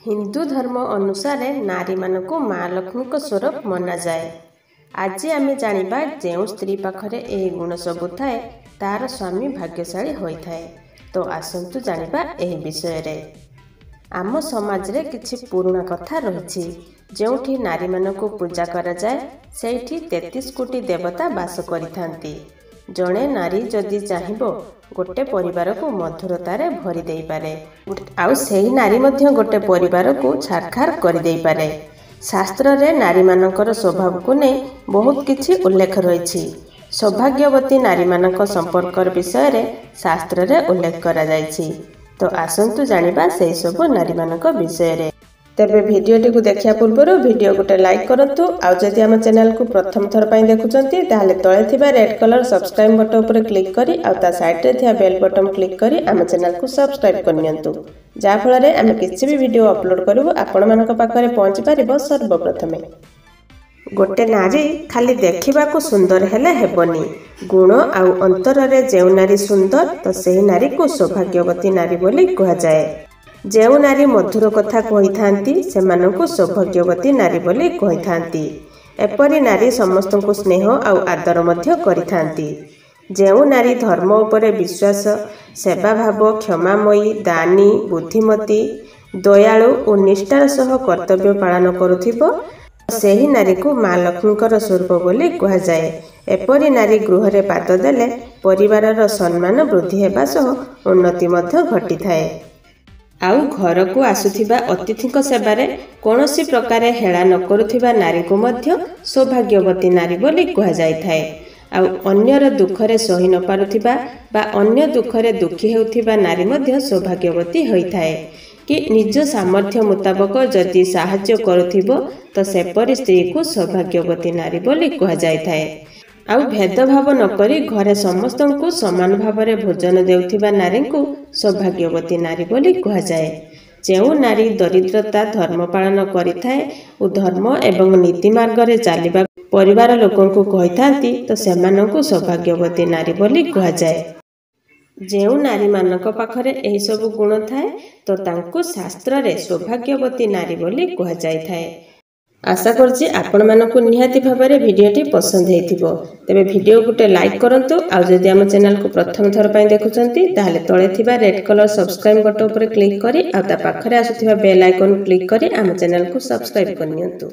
हिंदू धर्म अनुसार नारी मानक माँ लक्ष्मी स्वरूप मना जाए। आज आम जाना जो स्त्री पाखरे यह गुण सबू थाए तार स्वामी भाग्यशाली होता है। तो आसतु जाना यह विषय रे। आम समाज रे किछि पुराना कथा रही जो नारी मानक पूजा करा जाए सेठी 33 कोटी देवता बास करिथांती। जड़े नारी जदि चाहिबो गोटे परिवार को मधुरतारे भरी देई पारे आउ सेही नारी मध्य गोटे परिवार को छारखार कर देई पारे। शास्त्र रे नारी मानकर स्वभाव को नहीं बहुत किछि उल्लेख रही। सौभाग्यवती नारी मानक संपर्क विषय रे शास्त्र रे उल्लेख करा जायछि। तो आसंतु जानिबा से सब नारी मानक विषय रे। तेबे भिडियोटी को देखिया पूर्व भिडियो गोटे लाइक करंतु आउ जदि आम चैनल को प्रथम थर पई देखुचंती ताले तळे थिबा रेड कलर सब्सक्राइब बटन ऊपर क्लिक करी आउ ता साइड रे थिया बेल बटन क्लिक करी आम चैनल को सब्सक्राइब करनियंतु जा फल रे आम किछि भी वीडियो अपलोड करबो आपण मानक पाखरे पहुंची पारिबो सर्वप्रथमे। गोटे नारी खाली देखिबा को सुंदर हेले हेबनी, गुण आउ अंतर रे जेउ नारी सुंदर तो सेही नारी को सौभाग्यवती नारी बोली कहा जाए। जेउ नारी मधुर कथा कही थांती सेमानंकु सौभाग्यवती नारी बोली कही थांती। एपरी नारी समस्त को स्नेह आउ आदर मध्य करि थांती। जेउ नारी धर्म उपरे विश्वास, सेवा भाव, क्षमामयी, दानी, बुद्धिमती, दयालु और निष्ठार सह कर्तव्य पालन करुथिबो सेही नारी को माँ लक्ष्मीकर स्वरूप बोली कहा जाए। एपरी नारी गृह रे पाद देले परिवारर सम्मान वृद्धि हेबा सह उन्नति मध्य घटी थाए। आउ घर को आसुथिबा अतिथि सेवारे कौनसी प्रकार हेला न करुथिबा नारी को मध्य सौभाग्यवती नारी बोली कहा जाइथाए। आउ अन्यर दुखरे सही न पारुथिबा बा अन्य दुखरे दुखी हेउथिबा नारी मध्य सौभाग्यवती होइथाए कि निज सामर्थ्य मुताबक जदि साहाय्य करुथिबो तो सेपरी स्त्री को सौभाग्यवती नारी बोली कहा जाइथाए। आउ भेदभाव नकरी घरे समस्त को समान भाव में भोजन देउथिबा नारी को सौभाग्यवती नारी बोली कहा जाए। जेउ नारी दरिद्रता धर्म पालन करिथाए और धर्म एवं नीति मार्ग रे चलिबा परिवार लोकन को कहिथांती तो सेमानंकु सौभाग्यवती नारी बोली कहा जाए। जेउ नारी मानक पाखरे एही सब गुण थाए तो तांको शास्त्र रे सौभाग्यवती नारी बोली कहा जाइथाए। आशा करछि आपण मानकु निहाती भाबरे भिडियोटी पसंद हेथिबो। तेबे भिडियो गुटे लाइक करंतु आउ जदि आम चैनल को प्रथम थर पई देखुचंती ताले तळे थिबा रेड कलर सब्सक्राइब बटन ऊपर क्लिक करी आ ता पाखरे आसुथिबा बेल आइकन क्लिक करी आम चैनल को सब्सक्राइब करनियंतु।